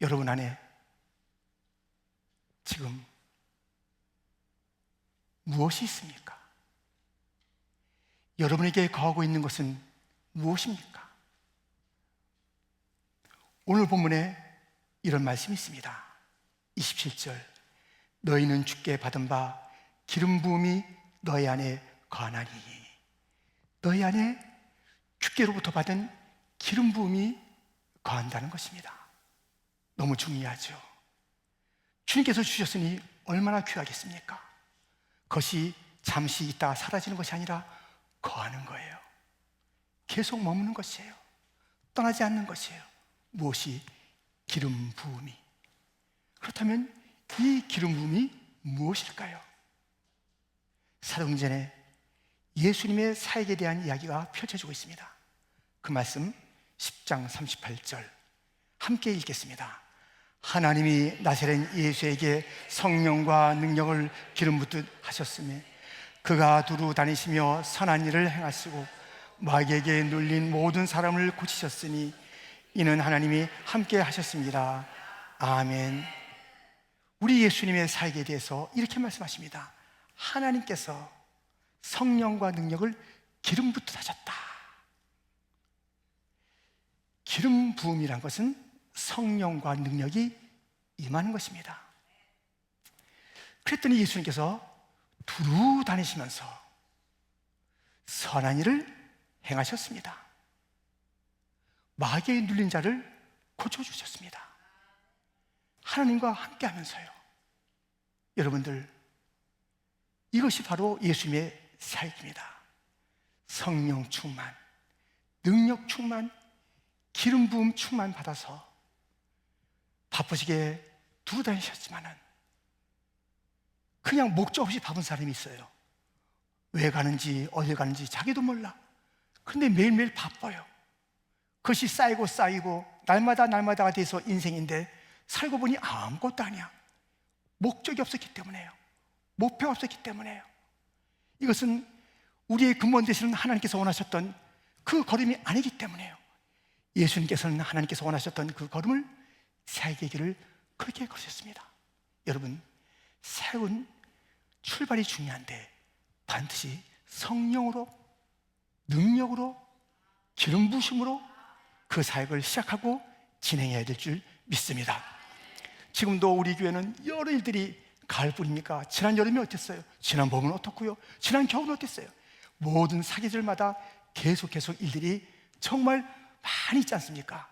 여러분 안에 지금 무엇이 있습니까? 여러분에게 거하고 있는 것은 무엇입니까? 오늘 본문에 이런 말씀이 있습니다. 27절, 너희는 주께 받은 바 기름 부음이 너희 안에 거하나니. 너희 안에 주께로부터 받은 기름 부음이 거한다는 것입니다. 너무 중요하죠. 주님께서 주셨으니 얼마나 귀하겠습니까? 그것이 잠시 있다가 사라지는 것이 아니라 거하는 거예요. 계속 머무는 것이에요. 떠나지 않는 것이에요. 무엇이? 기름 부음이. 그렇다면 이 기름 부음이 무엇일까요? 사도행전에 예수님의 사역에 대한 이야기가 펼쳐지고 있습니다. 그 말씀 10장 38절 함께 읽겠습니다. 하나님이 나사렛 예수에게 성령과 능력을 기름 붓듯 하셨으며 그가 두루 다니시며 선한 일을 행하시고 마귀에게 눌린 모든 사람을 고치셨으니 이는 하나님이 함께 하셨습니다. 아멘. 우리 예수님의 사역에 대해서 이렇게 말씀하십니다. 하나님께서 성령과 능력을 기름 붓듯 하셨다. 기름 부음이란 것은 성령과 능력이 임하는 것입니다. 그랬더니 예수님께서 두루 다니시면서 선한 일을 행하셨습니다. 마귀에 눌린 자를 고쳐주셨습니다. 하나님과 함께 하면서요. 여러분들, 이것이 바로 예수님의 사역입니다. 성령 충만, 능력 충만, 기름 부음 충만 받아서 바쁘시게 두루 다니셨지만은 그냥 목적 없이 바쁜 사람이 있어요. 왜 가는지 어딜 가는지 자기도 몰라. 그런데 매일매일 바빠요. 그것이 쌓이고 날마다가 돼서 인생인데 살고 보니 아무것도 아니야. 목적이 없었기 때문에요. 목표가 없었기 때문에요. 이것은 우리의 근본 되시는 하나님께서 원하셨던 그 걸음이 아니기 때문에요. 예수님께서는 하나님께서 원하셨던 그 걸음을 사역의 길을 그렇게 걸으셨습니다. 여러분, 사역은 출발이 중요한데 반드시 성령으로, 능력으로, 기름 부으심으로 그 사역을 시작하고 진행해야 될 줄 믿습니다. 지금도 우리 교회는 여러 일들이 가을뿐입니까? 지난 여름이 어땠어요? 지난 봄은 어떻고요? 지난 겨울은 어땠어요? 모든 사계절마다 계속 일들이 정말 많이 있지 않습니까?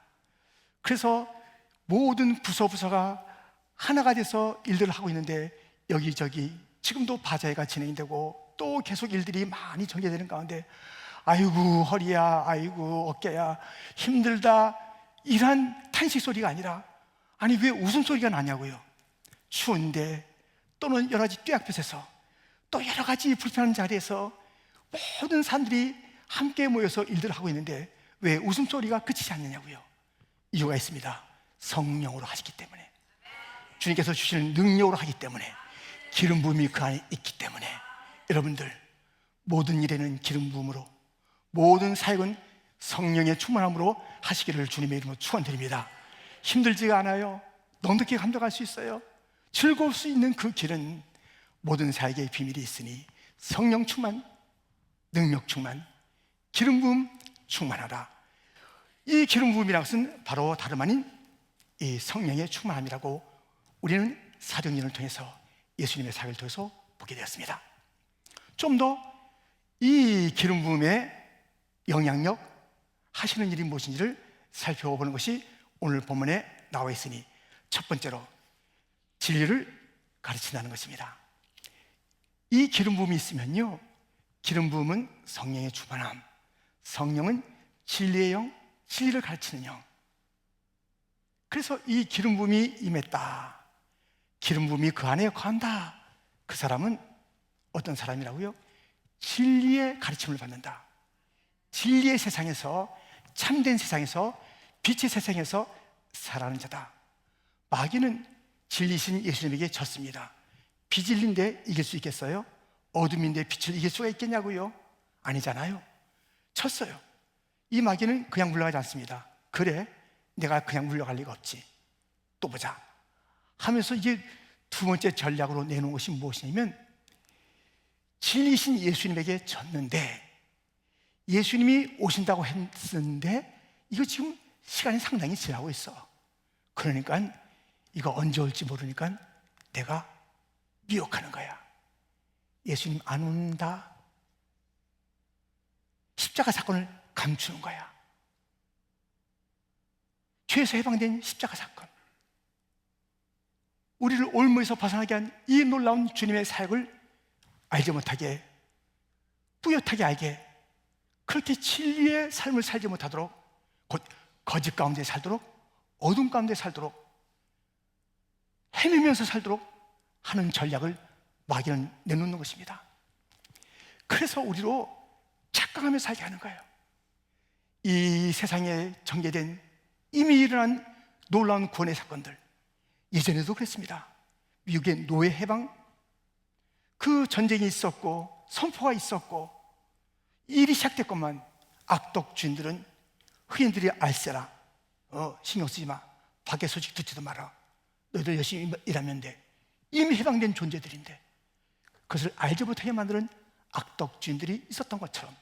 그래서 모든 부서가 하나가 돼서 일들을 하고 있는데 여기저기 지금도 바자회가 진행되고 또 계속 일들이 많이 전개되는 가운데 아이고 허리야, 아이고 어깨야, 힘들다, 이런 탄식 소리가 아니라 아니 왜 웃음소리가 나냐고요. 추운데 또는 여러 가지 뙤약볕에서 또 여러 가지 불편한 자리에서 모든 사람들이 함께 모여서 일들을 하고 있는데 왜 웃음소리가 그치지 않느냐고요. 이유가 있습니다. 성령으로 하시기 때문에, 주님께서 주시는 능력으로 하기 때문에, 기름 부음이 그 안에 있기 때문에. 여러분들, 모든 일에는 기름 부음으로, 모든 사역은 성령의 충만함으로 하시기를 주님의 이름으로 축원드립니다. 힘들지가 않아요. 넉넉히 감당할 수 있어요. 즐거울 수 있는 그 길은 모든 사역의 비밀이 있으니 성령 충만, 능력 충만, 기름 부음 충만하라. 이 기름 부음이라는 것은 바로 다름 아닌 이 성령의 충만함이라고 우리는 사도행전을 통해서 예수님의 사역을 통해서 보게 되었습니다. 좀 더 이 기름 부음의 영향력, 하시는 일이 무엇인지를 살펴보는 것이 오늘 본문에 나와 있으니 첫 번째로 진리를 가르친다는 것입니다. 이 기름 부음이 있으면요, 기름 부음은 성령의 충만함, 성령은 진리의 영, 진리를 가르치는 영. 그래서 이 기름 부음이 임했다, 기름 부음이 그 안에 거한다, 그 사람은 어떤 사람이라고요? 진리의 가르침을 받는다. 진리의 세상에서, 참된 세상에서, 빛의 세상에서 살아가는 자다. 마귀는 진리신 예수님에게 졌습니다. 비진리인데 이길 수 있겠어요? 어둠인데 빛을 이길 수가 있겠냐고요? 아니잖아요. 졌어요. 이 마귀는 그냥 물러가지 않습니다. 그래, 내가 그냥 물러갈 리가 없지. 또 보자 하면서 이게 두 번째 전략으로 내놓은 것이 무엇이냐면, 진리신 예수님에게 졌는데 예수님이 오신다고 했는데 이거 지금 시간이 상당히 지나고 있어. 그러니까 이거 언제 올지 모르니까 내가 미혹하는 거야. 예수님 안 온다. 십자가 사건을 감추는 거야. 죄에서 해방된 십자가 사건, 우리를 올무에서 벗어나게 한 이 놀라운 주님의 사역을 알지 못하게, 뿌옇하게 알게, 그렇게 진리의 삶을 살지 못하도록, 곧 거짓 가운데 살도록, 어둠 가운데 살도록, 헤매면서 살도록 하는 전략을 마귀는 내놓는 것입니다. 그래서 우리로 착각하며 살게 하는 거예요. 이 세상에 전개된 이미 일어난 놀라운 구원의 사건들, 예전에도 그랬습니다. 미국의 노예 해방, 그 전쟁이 있었고 선포가 있었고 일이 시작됐건만 악독 주인들은 흑인들이 알세라, 신경 쓰지 마, 밖에 소식 듣지도 마라, 너희들 열심히 일하면 돼. 이미 해방된 존재들인데 그것을 알지 못하게 만드는 악독 주인들이 있었던 것처럼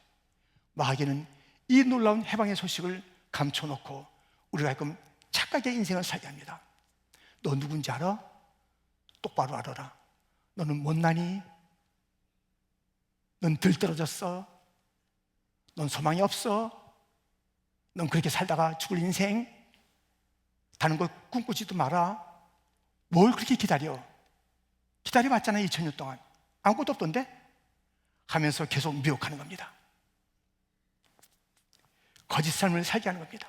마귀는 이 놀라운 해방의 소식을 감춰놓고 우리가 가끔 착각의 인생을 살게 합니다. 너 누군지 알아? 똑바로 알아라. 너는 못나니? 넌 들떨어졌어? 넌 소망이 없어? 넌 그렇게 살다가 죽을 인생? 다른 걸 꿈꾸지도 마라. 뭘 그렇게 기다려? 기다려봤잖아 2000년 동안. 아무것도 없던데? 하면서 계속 미혹하는 겁니다. 거짓 삶을 살게 하는 겁니다.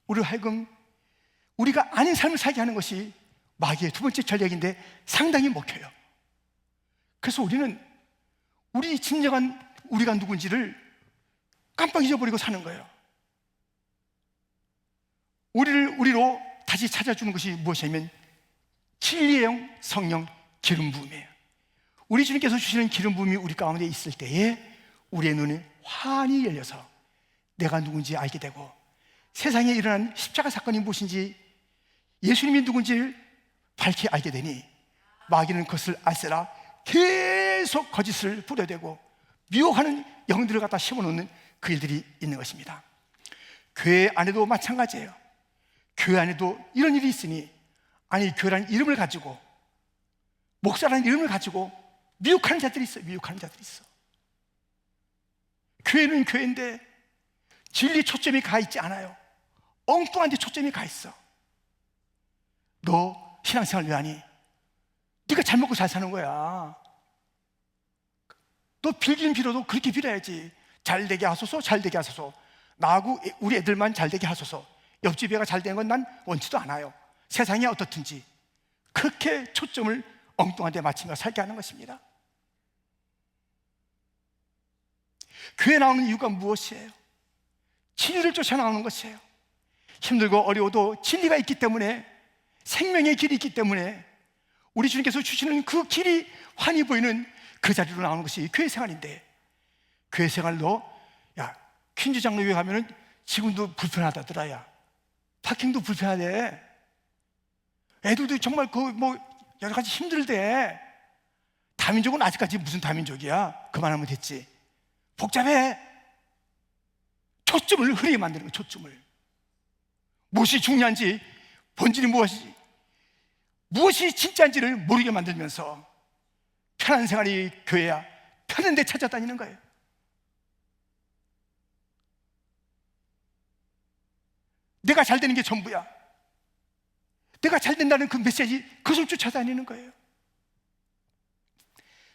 우리 하여금 우리가 아닌 삶을 살게 하는 것이 마귀의 두 번째 전략인데 상당히 먹혀요. 그래서 우리는 우리 진정한 우리가 누군지를 깜빡 잊어버리고 사는 거예요. 우리를 우리로 다시 찾아주는 것이 무엇이냐면 진리의 영, 성령, 기름 부음이에요. 우리 주님께서 주시는 기름 부음이 우리 가운데 있을 때에 우리의 눈이 환히 열려서 내가 누군지 알게 되고, 세상에 일어난 십자가 사건이 무엇인지, 예수님이 누군지를 밝히 알게 되니 마귀는 그것을 알세라 계속 거짓을 부려대고 미혹하는 영들을 갖다 심어놓는 그 일들이 있는 것입니다. 교회 안에도 마찬가지예요. 교회 안에도 이런 일이 있으니, 아니 교회라는 이름을 가지고, 목사라는 이름을 가지고 미혹하는 자들이 있어요. 미혹하는 자들이 있어. 교회는 교회인데 진리 초점이 가 있지 않아요. 엉뚱한 데 초점이 가 있어. 너 신앙생활 왜 하니? 네가 잘 먹고 잘 사는 거야. 너 빌긴 빌어도 그렇게 빌어야지. 잘 되게 하소서, 잘 되게 하소서. 나하고 우리 애들만 잘 되게 하소서. 옆집 애가 잘 되는 건 난 원치도 않아요. 세상이 어떻든지. 그렇게 초점을 엉뚱한 데 맞추며 살게 하는 것입니다. 교회 나오는 이유가 무엇이에요? 진리를 쫓아 나오는 것이에요. 힘들고 어려워도 진리가 있기 때문에, 생명의 길이 있기 때문에 우리 주님께서 주시는 그 길이 환히 보이는 그 자리로 나오는 것이 교회 생활인데, 교회 생활로 야 퀸즈 장로교회 가면은 지금도 불편하다더라. 야 파킹도 불편하대. 애들도 정말 그 뭐 여러 가지 힘들대. 다민족은 아직까지 무슨 다민족이야? 그만하면 됐지. 복잡해. 초점을 흐리게 만드는 거야. 초점을. 무엇이 중요한지, 본질이 무엇이 진짜인지를 모르게 만들면서 편한 생활이 교회야, 편한 데 찾아다니는 거예요. 내가 잘 되는 게 전부야. 내가 잘 된다는 그 메시지, 그것을 쫓아다니는 거예요.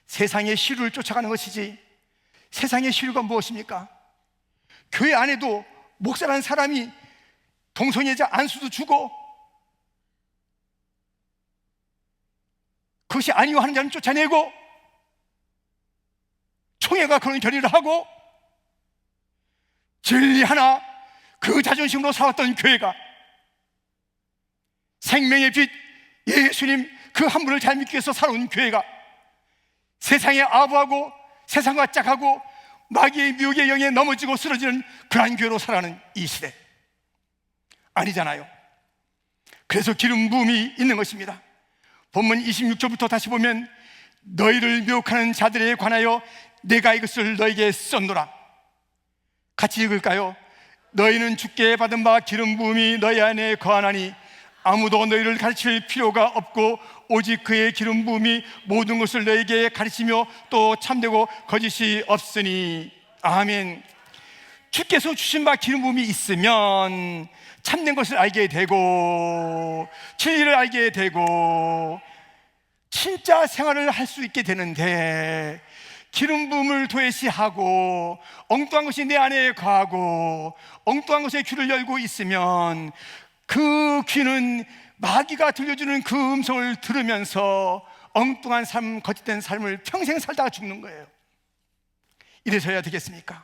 세상의 시류를 쫓아가는 것이지, 세상의 시류가 무엇입니까? 교회 안에도 목사라는 사람이 동성애자 안수도 주고, 그것이 아니오 하는 자는 쫓아내고, 총회가 그런 결의를 하고, 진리 하나 그 자존심으로 살았던 교회가, 생명의 빛 예수님 그 한 분을 잘 믿기 위해서 살아온 교회가 세상에 아부하고 세상과 짝하고 마귀의 미혹의 영에 넘어지고 쓰러지는 그러한 교회로 살아가는 이 시대 아니잖아요. 그래서 기름 부음이 있는 것입니다. 본문 26절부터 다시 보면 너희를 미혹하는 자들에 관하여 내가 이것을 너에게 썼노라. 같이 읽을까요? 너희는 주께 받은 바 기름 부음이 너희 안에 거하나니 아무도 너희를 가르칠 필요가 없고 오직 그의 기름 부음이 모든 것을 너희에게 가르치며 또 참되고 거짓이 없으니. 아멘. 주께서 주신 바 기름 부음이 있으면 참된 것을 알게 되고 진리를 알게 되고 진짜 생활을 할 수 있게 되는데, 기름 부음을 도외시하고 엉뚱한 것이 내 안에 거하고 엉뚱한 것에 귀를 열고 있으면 그 귀는 마귀가 들려주는 그 음성을 들으면서 엉뚱한 삶, 거짓된 삶을 평생 살다가 죽는 거예요. 이래서야 되겠습니까?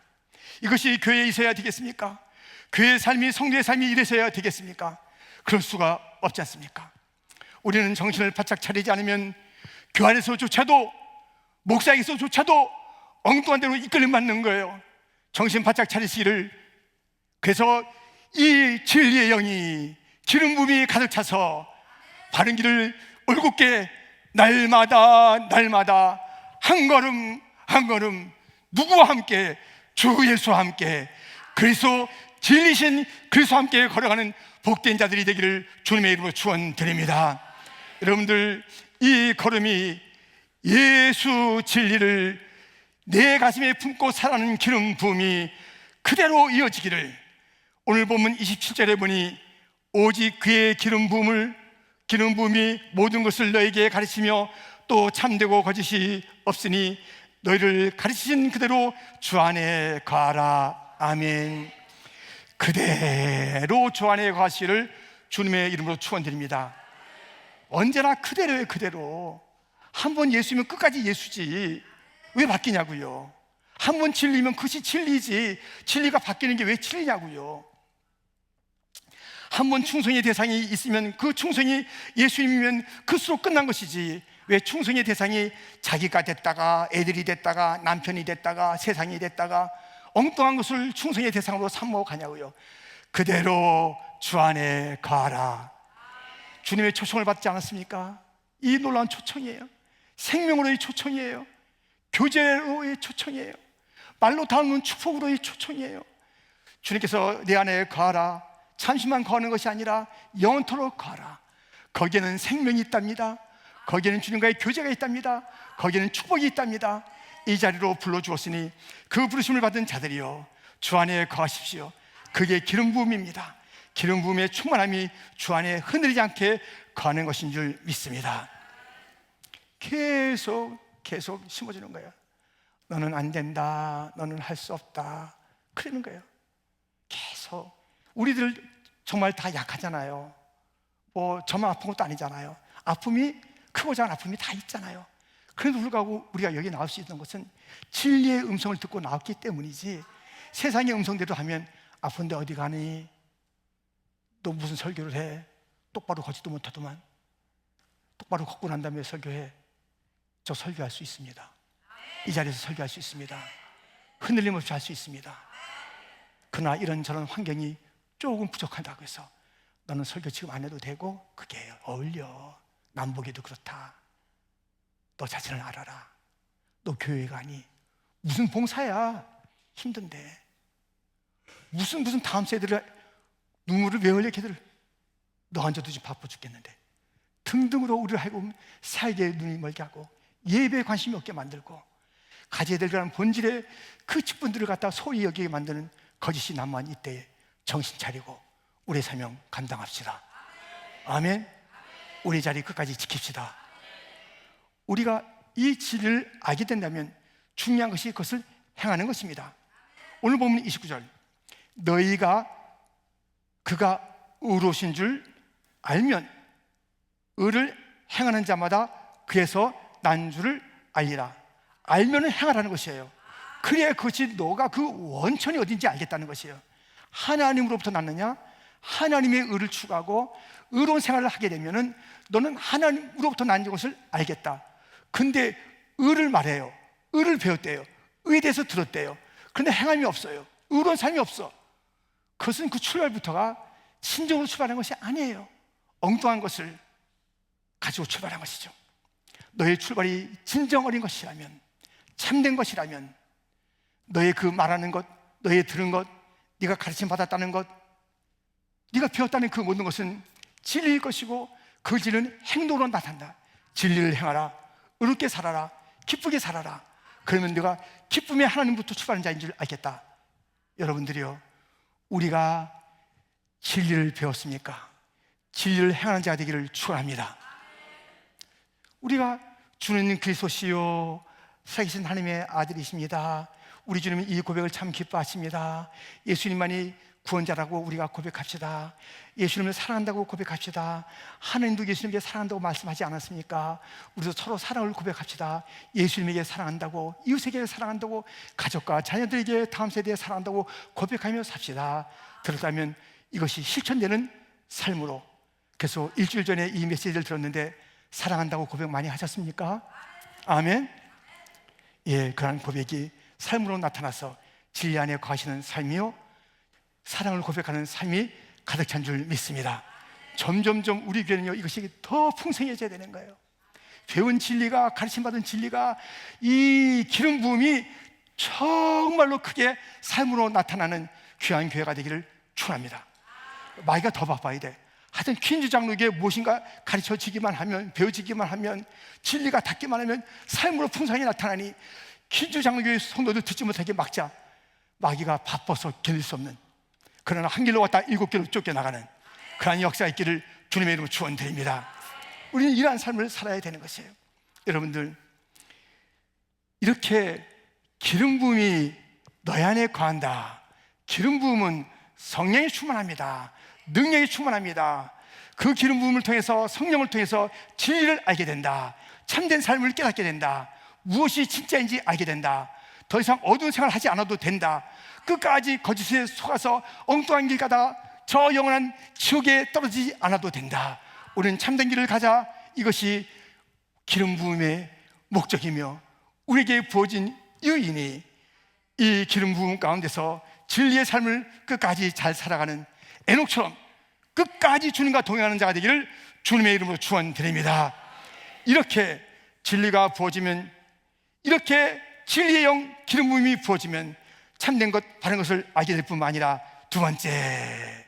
이것이 교회에 있어야 되겠습니까? 교회의 삶이, 성도의 삶이 이래서야 되겠습니까? 그럴 수가 없지 않습니까? 우리는 정신을 바짝 차리지 않으면 교회에서조차도, 목사에게서조차도 엉뚱한 대로 이끌림 받는 거예요. 정신 바짝 차리시기를. 그래서 이 진리의 영이, 기름 부음이 가득 차서 바른 길을 올곧게 날마다 한 걸음 한 걸음 누구와 함께? 주 예수와 함께, 그리스도 진리신 그리스도와 함께 걸어가는 복된 자들이 되기를 주님의 이름으로 축원드립니다. 여러분들, 이 걸음이 예수 진리를 내 가슴에 품고 살아가는 기름 부음이 그대로 이어지기를. 오늘 본문 27절에 보니 오직 그의 기름 부음이 모든 것을 너에게 가르치며 또 참되고 거짓이 없으니 너희를 가르치신 그대로 주 안에 거하라. 아멘. 그대로 주 안에 거하시기를 주님의 이름으로 축원드립니다. 언제나 그대로예요. 그대로. 한 번 예수면 끝까지 예수지 왜 바뀌냐고요. 한 번 진리면 그것이 진리지, 진리가 바뀌는 게 왜 진리냐고요. 한 번 충성의 대상이 있으면 그 충성이 예수님이면 그수로 끝난 것이지, 왜 충성의 대상이 자기가 됐다가 애들이 됐다가 남편이 됐다가 세상이 됐다가 엉뚱한 것을 충성의 대상으로 삼어 가냐고요. 그대로 주 안에 거하라. 주님의 초청을 받지 않았습니까? 이 놀라운 초청이에요. 생명으로의 초청이에요. 교제로의 초청이에요. 말로 닿는 축복으로의 초청이에요. 주님께서 내 안에 거하라, 잠시만 거하는 것이 아니라 영원토록 거하라. 거기에는 생명이 있답니다. 거기에는 주님과의 교제가 있답니다. 거기에는 축복이 있답니다. 이 자리로 불러주었으니 그 부르심을 받은 자들이여 주 안에 거하십시오. 그게 기름 부음입니다. 기름 부음의 충만함이 주 안에 흐느리지 않게 거하는 것인 줄 믿습니다. 계속 심어주는 거예요. 너는 안 된다, 너는 할 수 없다, 그러는 거예요. 계속. 우리들 정말 다 약하잖아요. 뭐 저만 아픈 것도 아니잖아요. 아픔이, 크고 작은 아픔이 다 있잖아요. 그래도 불구하고 우리가 여기 나올 수 있는 것은 진리의 음성을 듣고 나왔기 때문이지, 세상의 음성대로 하면 아픈데 어디 가니? 너 무슨 설교를 해? 똑바로 걷지도 못하더만. 똑바로 걷고 난 다음에 설교해. 저 설교할 수 있습니다. 이 자리에서 설교할 수 있습니다. 흔들림 없이 할 수 있습니다. 그러나 이런저런 환경이 조금 부족하다고 해서 너는 설교 지금 안 해도 되고 그게 어울려. 남보기도 그렇다. 너 자신을 알아라. 너 교회 가니? 무슨 봉사야? 힘든데. 무슨 다음 세대를 눈물을 왜 흘려 걔들. 너 앉아도 지금 바빠 죽겠는데. 등등으로 우리를 하고 살게 눈이 멀게 하고 예배에 관심이 없게 만들고 가져야 될 그런 본질의 그 직분들을 갖다 소위 여기게 만드는 거짓이 남만 이때에 정신 차리고 우리의 사명 감당합시다. 아멘. 우리 자리 끝까지 지킵시다. 우리가 이 진리를 알게 된다면 중요한 것이 그것을 행하는 것입니다. 오늘 보면 29절, 너희가 그가 의로우신 줄 알면 의를 행하는 자마다 그에서 난 줄을 알리라. 알면은 행하라는 것이에요. 그래야 그것이 너가 그 원천이 어딘지 알겠다는 것이에요. 하나님으로부터 났느냐? 하나님의 의를 추구하고 의로운 생활을 하게 되면은 너는 하나님으로부터 난 것을 알겠다. 근데 의를 말해요. 의를 배웠대요. 의에 대해서 들었대요. 그런데 행함이 없어요. 의로운 삶이 없어. 그것은 그 출발부터가 신정으로 출발하는 것이 아니에요. 엉뚱한 것을 가지고 출발한 것이죠. 너의 출발이 진정 어린 것이라면, 참된 것이라면, 너의 그 말하는 것, 너의 들은 것, 네가 가르침 받았다는 것, 네가 배웠다는 그 모든 것은 진리일 것이고 그 진리는 행동으로 나타난다. 진리를 행하라, 의롭게 살아라, 기쁘게 살아라. 그러면 네가 기쁨의 하나님부터 출발한 자인 줄 알겠다. 여러분들이요, 우리가 진리를 배웠습니까? 진리를 행하는 자가 되기를 축원합니다. 우리가 주는 그리스도시요 살아계신 하나님의 아들이십니다. 우리 주님은 이 고백을 참 기뻐하십니다. 예수님만이 구원자라고 우리가 고백합시다. 예수님을 사랑한다고 고백합시다. 하나님도 예수님에게 사랑한다고 말씀하지 않았습니까? 우리도 서로 사랑을 고백합시다. 예수님에게 사랑한다고, 이웃에게 사랑한다고, 가족과 자녀들에게, 다음 세대에 사랑한다고 고백하며 삽시다. 그렇다면 이것이 실천되는 삶으로. 그래서 일주일 전에 이 메시지를 들었는데 사랑한다고 고백 많이 하셨습니까? 아멘. 예, 그런 고백이 삶으로 나타나서 진리 안에 거하시는 삶이요, 사랑을 고백하는 삶이 가득 찬 줄 믿습니다. 점점점 우리 교회는요, 이것이 더 풍성해져야 되는 거예요. 배운 진리가, 가르침받은 진리가, 이 기름 부음이 정말로 크게 삶으로 나타나는 귀한 교회가 되기를 축원합니다. 마귀가 더 바빠야 돼. 하여튼 퀸즈 장로에게 무엇인가 가르쳐지기만 하면, 배워지기만 하면, 진리가 닿기만 하면 삶으로 풍성하게 나타나니 퀸즈 장로교회 성도들 듣지 못하게 막자. 마귀가 바빠서 견딜 수 없는, 그러나 한 길로 왔다 7길로 쫓겨나가는 그러한 역사가 있기를 주님의 이름으로 축원드립니다. 우리는 이러한 삶을 살아야 되는 것이에요. 여러분들, 이렇게 기름 부음이 너희 안에 거한다. 기름 부음은 성령이 충만합니다. 능력이 충만합니다. 그 기름 부음을 통해서, 성령을 통해서 진리를 알게 된다. 참된 삶을 깨닫게 된다. 무엇이 진짜인지 알게 된다. 더 이상 어두운 생활을 하지 않아도 된다. 끝까지 거짓에 속아서 엉뚱한 길 가다가 저 영원한 지옥에 떨어지지 않아도 된다. 우리는 참된 길을 가자. 이것이 기름 부음의 목적이며 우리에게 부어진 유인이 이 기름 부음 가운데서 진리의 삶을 끝까지 잘 살아가는 에녹처럼 끝까지 주님과 동행하는 자가 되기를 주님의 이름으로 축원드립니다. 이렇게 진리가 부어지면, 이렇게 진리의 영 기름 부음이 부어지면 참된 것, 바른 것을 알게 될 뿐만 아니라, 두 번째,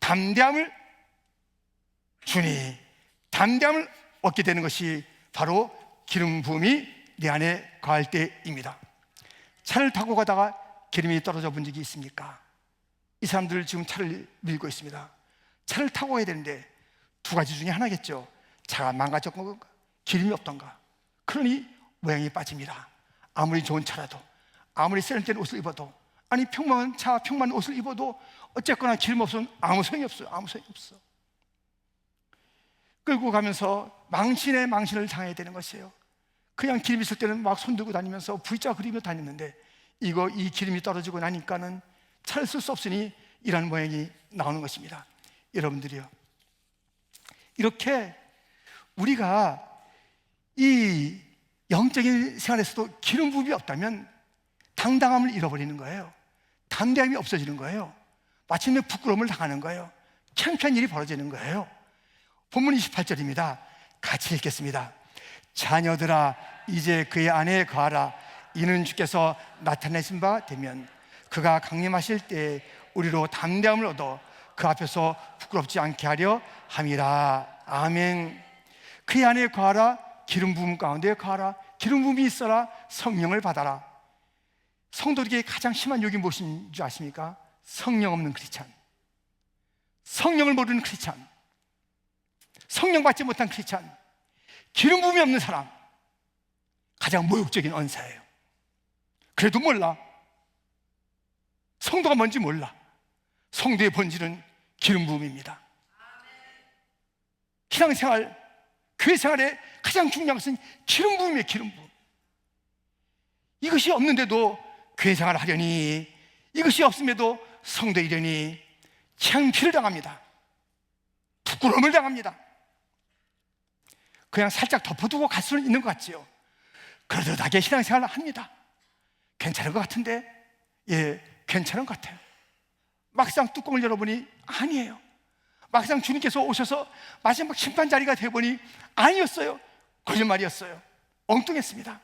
담대함을 주니 담대함을 얻게 되는 것이 바로 기름 부음이 내 안에 거할 때입니다. 차를 타고 가다가 기름이 떨어져 본 적이 있습니까? 이 사람들 지금 차를 밀고 있습니다. 차를 타고 가야 되는데 두 가지 중에 하나겠죠. 차가 망가졌건가, 기름이 없던가. 그러니 모양이 빠집니다. 아무리 좋은 차라도, 아무리 세련된 옷을 입어도, 아니 평범한 차, 평범한 옷을 입어도 어쨌거나 기름 없으면 아무 소용이 없어요. 아무 소용이 없어. 끌고 가면서 망신에 망신을 당해야 되는 것이에요. 그냥 기름 있을 때는 막 손들고 다니면서 V자 그리며 다녔는데 이 기름이 떨어지고 나니까는 차를 쓸 수 없으니 이런 모양이 나오는 것입니다. 여러분들이요, 이렇게 우리가 이 영적인 생활에서도 기름 부음이 없다면 당당함을 잃어버리는 거예요. 담대함이 없어지는 거예요. 마침내 부끄러움을 당하는 거예요. 창피한 일이 벌어지는 거예요. 본문 28절입니다. 같이 읽겠습니다. 자녀들아, 이제 그의 안에 거하라. 이는 주께서 나타내신 바 되면 그가 강림하실 때 우리로 담대함을 얻어 그 앞에서 부끄럽지 않게 하려 함이라. 아멘. 그의 안에 거하라. 기름 부음 가운데 거하라. 기름 부음이 있어라. 성령을 받아라. 성도들에게 가장 심한 욕이 무엇인 줄 아십니까? 성령 없는 크리스찬, 성령을 모르는 크리스찬, 성령 받지 못한 크리스찬, 기름 부음이 없는 사람, 가장 모욕적인 언사예요. 그래도 몰라. 성도가 뭔지 몰라. 성도의 본질은 기름 부음입니다. 신앙생활, 교회 생활에 가장 중요한 것은 기름 부음이에요. 기름 부음. 이것이 없는데도 교회 생활을 하려니, 이것이 없음에도 성도이려니 창피를 당합니다. 부끄러움을 당합니다. 그냥 살짝 덮어두고 갈 수는 있는 것 같지요. 그러듯하게 신앙생활을 합니다. 괜찮은 것 같은데, 예, 괜찮은 것 같아요. 막상 뚜껑을 열어보니 아니에요. 막상 주님께서 오셔서 마지막 심판 자리가 되보니 아니었어요. 거짓말이었어요. 엉뚱했습니다.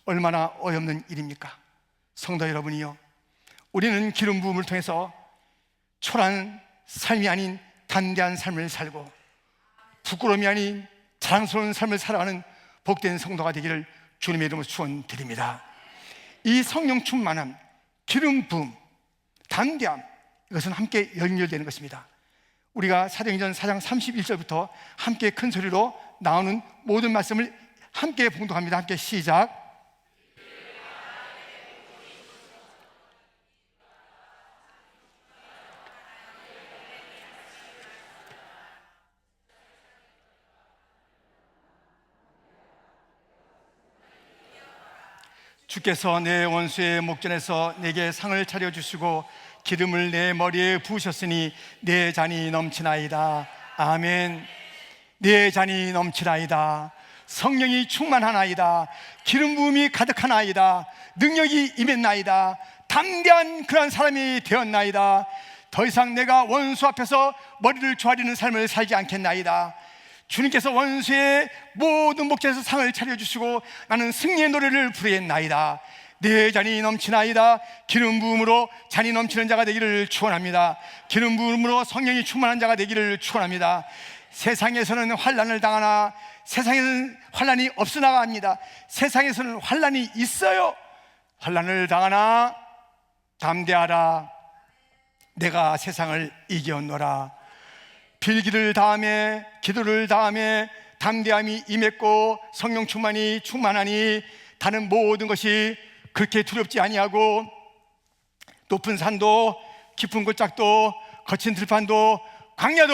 얼마나 어이없는 일입니까? 성도 여러분이요, 우리는 기름 부음을 통해서 초라한 삶이 아닌 담대한 삶을 살고 부끄러움이 아닌 자랑스러운 삶을 살아가는 복된 성도가 되기를 주님의 이름으로 축원드립니다. 이 성령 충만함, 기름 부음, 담대함, 이것은 함께 연결되는 것입니다. 우리가 사도행전 4장 31절부터 함께 큰 소리로 나오는 모든 말씀을 함께 봉독합니다. 함께 시작. 주께서 내 원수의 목전에서 내게 상을 차려주시고 기름을 내 머리에 부으셨으니 내 잔이 넘치나이다. 아멘. 내 잔이 넘치나이다. 성령이 충만하나이다. 기름 부음이 가득하나이다. 능력이 임했나이다. 담대한 그런 사람이 되었나이다. 더 이상 내가 원수 앞에서 머리를 조아리는 삶을 살지 않겠나이다. 주님께서 원수의 모든 목전에서 상을 차려주시고 나는 승리의 노래를 부르겠나이다. 내 잔이 넘치나이다. 기름 부음으로 잔이 넘치는 자가 되기를 축원합니다. 기름 부음으로 성령이 충만한 자가 되기를 축원합니다. 세상에서는 환난을 당하나 세상에는 환난이 없으나 합니다. 세상에서는 환난이 있어요. 환난을 당하나 담대하라. 내가 세상을 이겼노라. 빌기를 다함에 기도를 다함에 담대함이 임했고 성령 충만이 충만하니 다른 모든 것이 그렇게 두렵지 아니하고 높은 산도 깊은 골짜기도 거친 들판도 광야도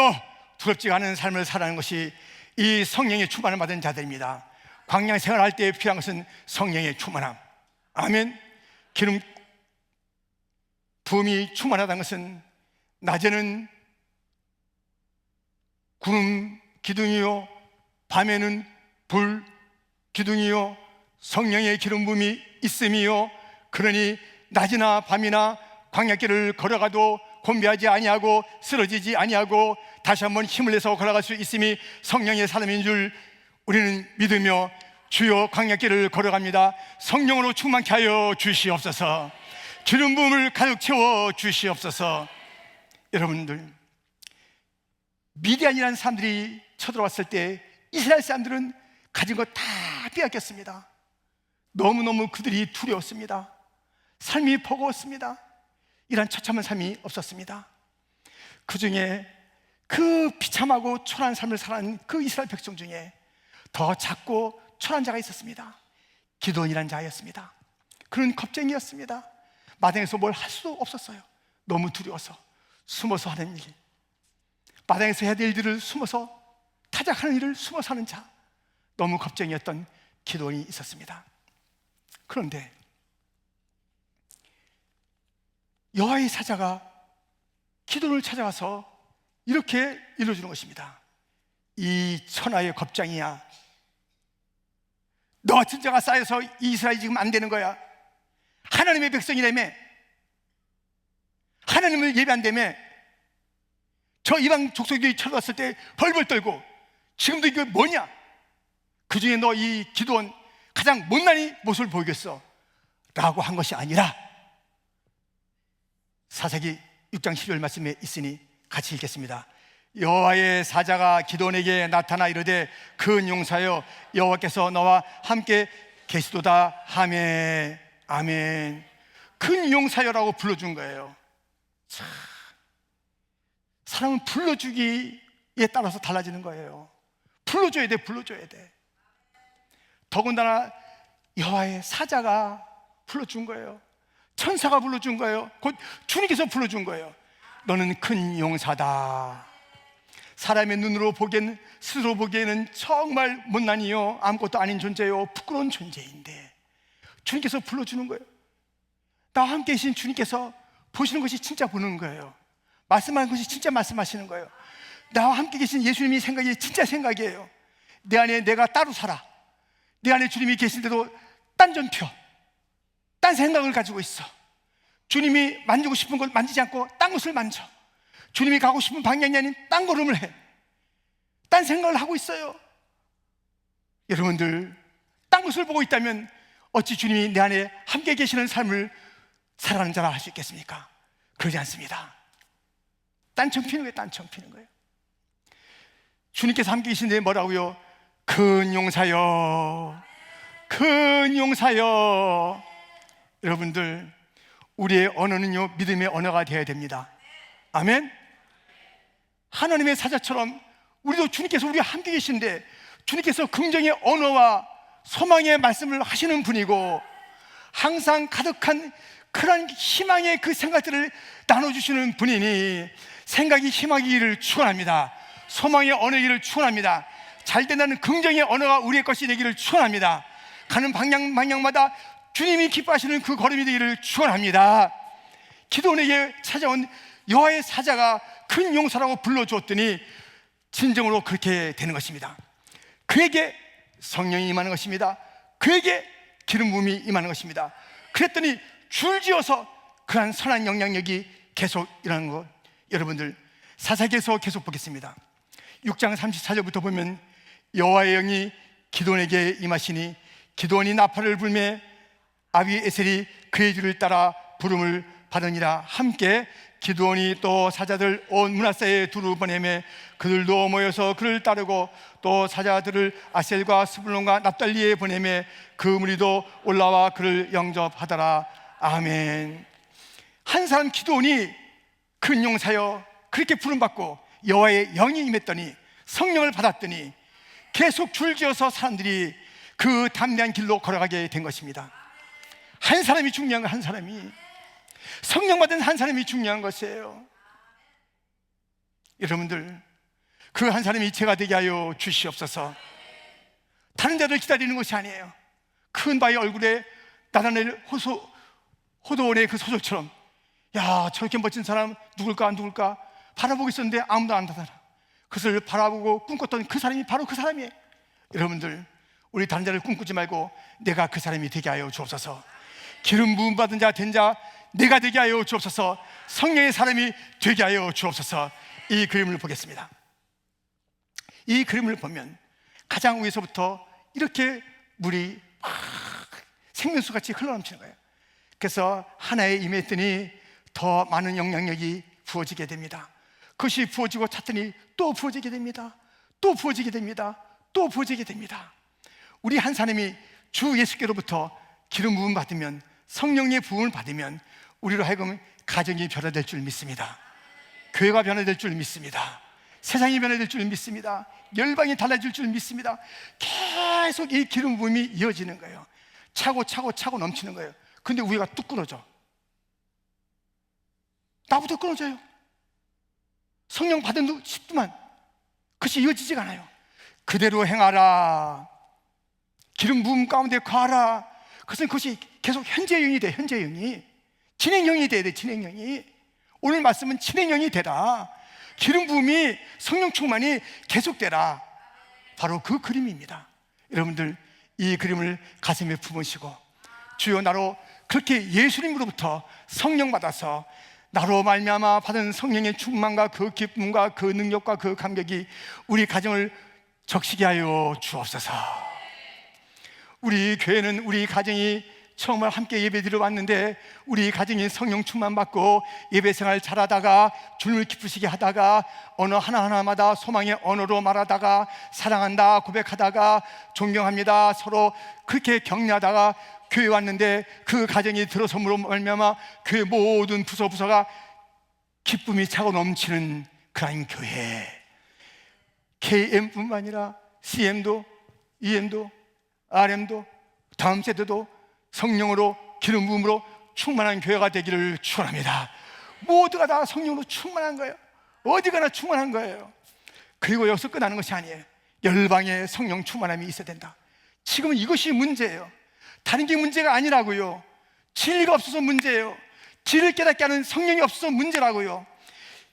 두렵지 않은 삶을 살아가는 것이 이 성령의 충만을 받은 자들입니다. 광야 생활할 때 필요한 것은 성령의 충만함. 아멘. 기름 부음이 충만하다는 것은 낮에는 구름 기둥이요 밤에는 불 기둥이요 성령의 기름 부음이 있음이요 그러니 낮이나 밤이나 광야길을 걸어가도 곤비하지 아니하고 쓰러지지 아니하고 다시 한번 힘을 내서 걸어갈 수 있음이 성령의 사람인 줄 우리는 믿으며 주여 광야길을 걸어갑니다. 성령으로 충만케 하여 주시옵소서. 기름 부음을 가득 채워 주시옵소서. 여러분들, 미디안이라는 사람들이 쳐들어왔을 때 이스라엘 사람들은 가진 거 다 빼앗겼습니다. 너무너무 그들이 두려웠습니다. 삶이 버거웠습니다. 이런 처참한 삶이 없었습니다. 그 중에 그 비참하고 초라한 삶을 살아가는 그 이스라엘 백성 중에 더 작고 초라한 자가 있었습니다. 기드온이라는 자였습니다. 그는 겁쟁이였습니다. 마당에서 뭘 할 수 없었어요. 너무 두려워서 숨어서 하는 일, 마당에서 해야 될 일들을 숨어서 타작하는 일을 숨어서 하는 자, 너무 겁쟁이였던 기드온이 있었습니다. 그런데 여호와의 사자가 기드온을 찾아와서 이렇게 일러주는 것입니다. 이 천하의 겁쟁이야, 너 같은 자가 쌓여서 이스라엘이 지금 안 되는 거야. 하나님의 백성이라며, 하나님을 예배 안 되며, 저 이방 족속들이 쳐들어왔을 때 벌벌 떨고 지금도 이게 뭐냐? 그 중에 너 이 기드온 가장 못난이 모습을 보이겠어 라고 한 것이 아니라 사사기 6장 12절 말씀에 있으니 같이 읽겠습니다. 여호와의 사자가 기드온에게 나타나 이르되 큰 용사여 여호와께서 너와 함께 계시도다 하매. 아멘. 큰 용사여라고 불러준 거예요. 참, 사람은 불러주기에 따라서 달라지는 거예요. 불러줘야 돼, 불러줘야 돼. 더군다나 여호와의 사자가 불러준 거예요. 천사가 불러준 거예요. 곧 주님께서 불러준 거예요. 너는 큰 용사다. 사람의 눈으로 보기에는, 스스로 보기에는 정말 못난이요 아무것도 아닌 존재요 부끄러운 존재인데 주님께서 불러주는 거예요. 나와 함께 계신 주님께서 보시는 것이 진짜 보는 거예요. 말씀하는 것이 진짜 말씀하시는 거예요. 나와 함께 계신 예수님이 생각이 진짜 생각이에요. 내 안에 내가 따로 살아. 내 안에 주님이 계신데도 딴전 펴, 딴 생각을 가지고 있어. 주님이 만지고 싶은 걸 만지지 않고 딴 것을 만져. 주님이 가고 싶은 방향이 아닌 딴 걸음을 해. 딴 생각을 하고 있어요. 여러분들, 딴 것을 보고 있다면 어찌 주님이 내 안에 함께 계시는 삶을 살아가는 자라 할 수 있겠습니까? 그러지 않습니다. 딴청 피는 거예요. 딴청 피는 거예요. 주님께서 함께 계신데 뭐라고요? 큰 용사여, 큰 용사여. 여러분들, 우리의 언어는요, 믿음의 언어가 되어야 됩니다. 아멘. 하나님의 사자처럼 우리도 주님께서 우리와 함께 계신데, 주님께서 긍정의 언어와 소망의 말씀을 하시는 분이고, 항상 가득한 그런 희망의 그 생각들을 나눠주시는 분이니 생각이 희망이기를 축원합니다. 소망의 언어이기를 축원합니다. 잘 된다는 긍정의 언어가 우리의 것이 되기를 축원합니다. 가는 방향마다 주님이 기뻐하시는 그 걸음이 되기를 축원합니다. 기도원에게 찾아온 여호와의 사자가 큰 용사라고 불러주었더니 진정으로 그렇게 되는 것입니다. 그에게 성령이 임하는 것입니다. 그에게 기름 부음이 임하는 것입니다. 그랬더니 줄지어서 그러한 선한 영향력이 계속 일어나는 것, 여러분들 사사기에서 계속 보겠습니다. 6장 34절부터 보면 여호와의 영이 기드온에게 임하시니 기드온이 나팔을 불매 아비에셀이 그의 뒤를 따라 부름을 받으니라. 함께 기드온이 또 사자들 온 므낫세에 두루 보내매 그들도 모여서 그를 따르고 또 사자들을 아셀과 스불론과 납달리에 보내매 그 무리도 올라와 그를 영접하더라. 아멘. 한 사람 기드온이 큰 용사여 그렇게 부름받고 여호와의 영이 임했더니 성령을 받았더니 계속 줄지어서 사람들이 그 담대한 길로 걸어가게 된 것입니다. 한 사람이 중요한 거, 한 사람이 성령 받은 한 사람이 중요한 것이에요. 여러분들, 그 한 사람이 제가 되게 하여 주시옵소서. 다른 자들 기다리는 것이 아니에요. 큰 바위 얼굴에 나타낼 호도원의 그 소설처럼, 야, 저렇게 멋진 사람 누굴까 누굴까 바라보고 있었는데 아무도 안 나타나. 그것을 바라보고 꿈꿨던 그 사람이 바로 그 사람이에요. 여러분들, 우리 다른 자를 꿈꾸지 말고 내가 그 사람이 되게 하여 주옵소서. 기름 부음 받은 자 된 자 내가 되게 하여 주옵소서. 성령의 사람이 되게 하여 주옵소서. 이 그림을 보겠습니다. 이 그림을 보면 가장 위에서부터 이렇게 물이 막 생명수같이 흘러넘치는 거예요. 그래서 하나에 임했더니 더 많은 영향력이 부어지게 됩니다. 그것이 부어지고 찼더니 또 부어지게 됩니다. 또 부어지게 됩니다. 또 부어지게 됩니다. 우리 한 사람이 주 예수께로부터 기름 부음 받으면, 성령의 부음을 받으면 우리로 하여금 가정이 변화될 줄 믿습니다. 교회가 변화될 줄 믿습니다. 세상이 변화될 줄 믿습니다. 열방이 달라질 줄 믿습니다. 계속 이 기름 부음이 이어지는 거예요. 차고 넘치는 거예요. 근데 우리가 뚝 끊어져. 나부터 끊어져요. 성령 받은 싶지만 그것이 이어지지가 않아요. 그대로 행하라. 기름 부음 가운데 가라. 그것이 계속 현재형이 돼. 현재형이 진행형이 돼야 돼. 진행형이. 오늘 말씀은 진행형이 되라. 기름 부음이, 성령 충만이 계속되라. 바로 그 그림입니다. 여러분들, 이 그림을 가슴에 품으시고, 주여 나로 그렇게 예수님으로부터 성령 받아서 나로 말미암아 받은 성령의 충만과 그 기쁨과 그 능력과 그 감격이 우리 가정을 적시게 하여 주옵소서. 우리 교회는 우리 가정이 처음에 함께 예배드려 왔는데 우리 가정이 성령 충만 받고 예배생활 잘하다가 주님을 기쁘시게 하다가 언어 하나하나마다 소망의 언어로 말하다가 사랑한다 고백하다가 존경합니다 서로 그렇게 격려하다가 교회 왔는데 그 가정이 들어섬으로 말미암아 교회 모든 부서가 기쁨이 차고 넘치는 그런 교회. KM뿐만 아니라 CM도 EM도 RM도 다음 세대도 성령으로 기름 부음으로 충만한 교회가 되기를 축원합니다. 모두가 다 성령으로 충만한 거예요. 어디 가나 충만한 거예요. 그리고 여기서 끝나는 것이 아니에요. 열방에 성령 충만함이 있어야 된다. 지금은 이것이 문제예요. 다른 게 문제가 아니라고요. 진리가 없어서 문제예요. 진리를 깨닫게 하는 성령이 없어서 문제라고요.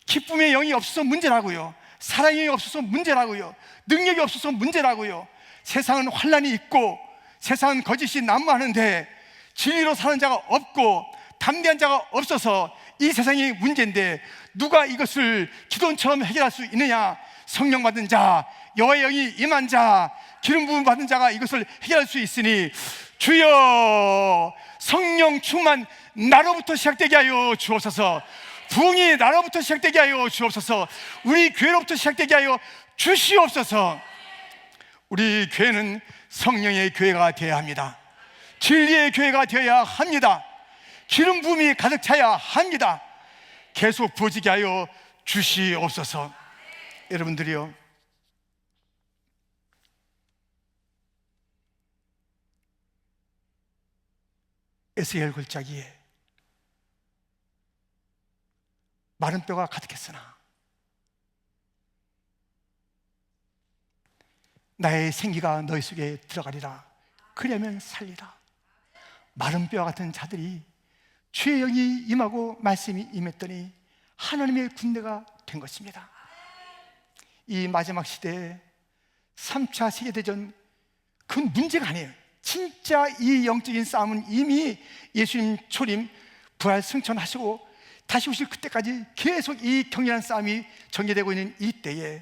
기쁨의 영이 없어서 문제라고요. 사랑의 영이 없어서 문제라고요. 능력이 없어서 문제라고요. 세상은 환난이 있고 세상은 거짓이 난무하는데 진리로 사는 자가 없고 담대한 자가 없어서 이 세상이 문제인데 누가 이것을 기도처럼 해결할 수 있느냐? 성령 받은 자, 여호와의 영이 임한 자, 기름 부음 받은 자가 이것을 해결할 수 있으니 주여 성령 충만 나로부터 시작되게 하여 주옵소서. 부흥이 나로부터 시작되게 하여 주옵소서. 우리 교회로부터 시작되게 하여 주시옵소서. 우리 교회는 성령의 교회가 되어야 합니다. 진리의 교회가 되어야 합니다. 기름 부음이 가득 차야 합니다. 계속 부어지게 하여 주시옵소서. 여러분들이요, 에스겔 골짜기에 마른 뼈가 가득했으나 나의 생기가 너희 속에 들어가리라. 그러면 살리라. 마른 뼈 같은 자들이 주의 영이 임하고 말씀이 임했더니 하나님의 군대가 된 것입니다. 이 마지막 시대에 3차 세계대전, 그건 문제가 아니에요. 진짜 이 영적인 싸움은 이미 예수님 초림, 부활, 승천하시고 다시 오실 그때까지 계속 이 격렬한 싸움이 전개되고 있는 이 때에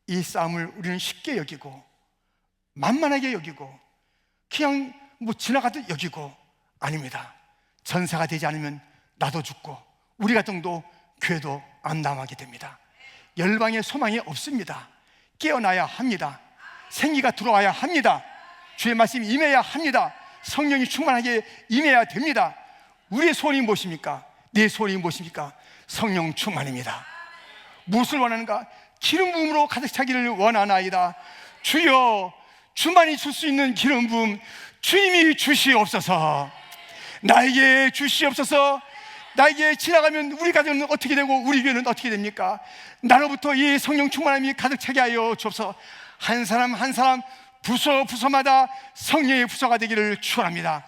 이 싸움을 우리는 쉽게 여기고 만만하게 여기고 그냥 뭐 지나가듯 여기고, 아닙니다. 전사가 되지 않으면 나도 죽고 우리 가정도 교회도 안 남게 됩니다. 열방의 소망이 없습니다. 깨어나야 합니다. 생기가 들어와야 합니다. 주의 말씀이 임해야 합니다. 성령이 충만하게 임해야 됩니다. 우리의 소원이 무엇입니까? 내 소원이 무엇입니까? 성령 충만입니다. 무엇을 원하는가? 기름 부음으로 가득 차기를 원하나이다. 주여, 주만이 줄 수 있는 기름 부음 주님이 주시옵소서. 나에게 주시옵소서. 나에게 지나가면 우리 가정은 어떻게 되고 우리 교회는 어떻게 됩니까? 나로부터 이 성령 충만함이 가득 차게 하여 주옵소서. 한 사람 한 사람 부서마다 성령의 부서가 되기를 축원합니다.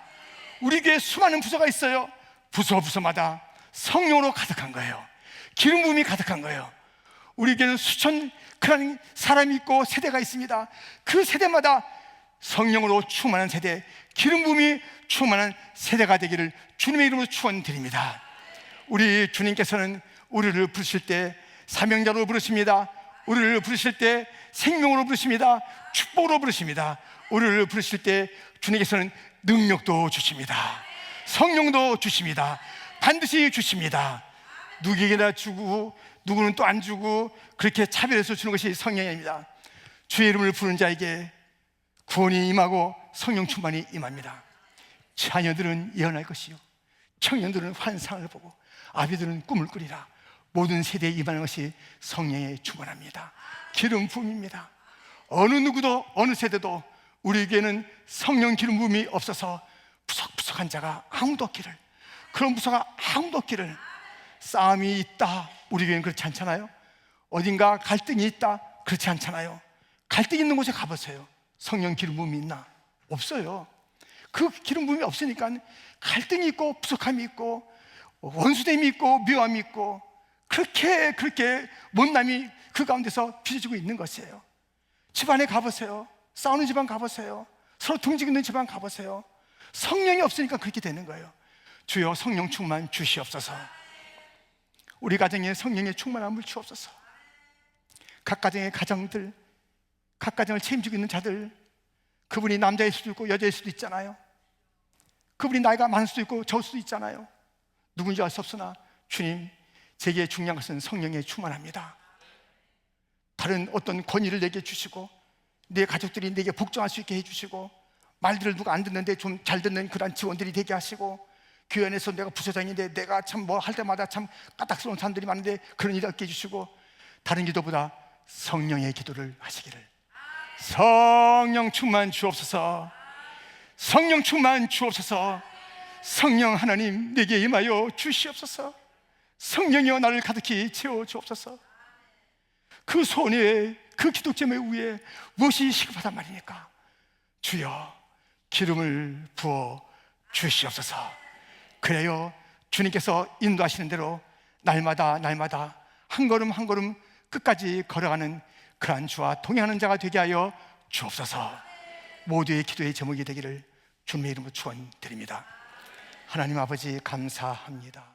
우리 교회에 수많은 부서가 있어요. 부서마다 성령으로 가득한 거예요. 기름 부음이 가득한 거예요. 우리 교회는 수천 그런 사람이 있고 세대가 있습니다. 그 세대마다 성령으로 충만한 세대, 기름 부음이 충만한 세대가 되기를 주님의 이름으로 축원드립니다. 우리 주님께서는 우리를 부르실 때 사명자로 부르십니다. 우리를 부르실 때 생명으로 부르십니다. 축복으로 부르십니다. 우리를 부르실 때 주님께서는 능력도 주십니다. 성령도 주십니다. 반드시 주십니다. 누구에게나 주고 누구는 또 안 주고 그렇게 차별해서 주는 것이 성령입니다. 주의 이름을 부르는 자에게 구원이 임하고 성령 충만이 임합니다. 자녀들은 예언할 것이요, 청년들은 환상을 보고 아비들은 꿈을 꾸리라. 모든 세대에 임하는 것이 성령의 충만합니다. 기름 부음입니다. 어느 누구도 어느 세대도 우리에게는 성령 기름 부음이 없어서 부석부석한 자가 아무도 없기를, 그런 부서가 아무도 없기를. 싸움이 있다, 우리 교회는 그렇지 않잖아요. 어딘가 갈등이 있다, 그렇지 않잖아요. 갈등 있는 곳에 가보세요. 성령 기름 부음이 있나? 없어요. 그 기름 부음이 없으니까 갈등이 있고 부족함이 있고 원수됨이 있고 미워함이 있고 그렇게 못남이 그 가운데서 빚어지고 있는 것이에요. 집안에 가보세요. 싸우는 집안 가보세요. 서로 등지고 있는 집안 가보세요. 성령이 없으니까 그렇게 되는 거예요. 주여, 성령 충만 주시옵소서. 우리 가정에 성령의 충만함을 주옵소서. 각 가정의 가정들, 각 가정을 책임지고 있는 자들, 그분이 남자일 수도 있고 여자일 수도 있잖아요. 그분이 나이가 많을 수도 있고 적을 수도 있잖아요. 누군지 알 수 없으나 주님, 제게 중요한 것은 성령의 충만합니다. 다른 어떤 권위를 내게 주시고 내 가족들이 내게 복종할 수 있게 해주시고 말들을 누가 안 듣는데 좀 잘 듣는 그런 지원들이 되게 하시고, 교회 안에서 내가 부서장인데 내가 참 뭐 할 때마다 참 까딱스러운 사람들이 많은데 그런 일을 얻게 해주시고, 다른 기도보다 성령의 기도를 하시기를. 성령 충만 주옵소서. 성령 충만 주옵소서. 성령 하나님 내게 임하여 주시옵소서. 성령이여 나를 가득히 채워 주옵소서. 그 소원에, 그 기독점의 위에 무엇이 시급하단 말입니까? 주여, 기름을 부어 주시옵소서. 그래요, 주님께서 인도하시는 대로 날마다 한 걸음 한 걸음 끝까지 걸어가는 그러한 주와 동행하는 자가 되게 하여 주옵소서. 모두의 기도의 제목이 되기를 주님의 이름으로 축원드립니다. 하나님 아버지, 감사합니다.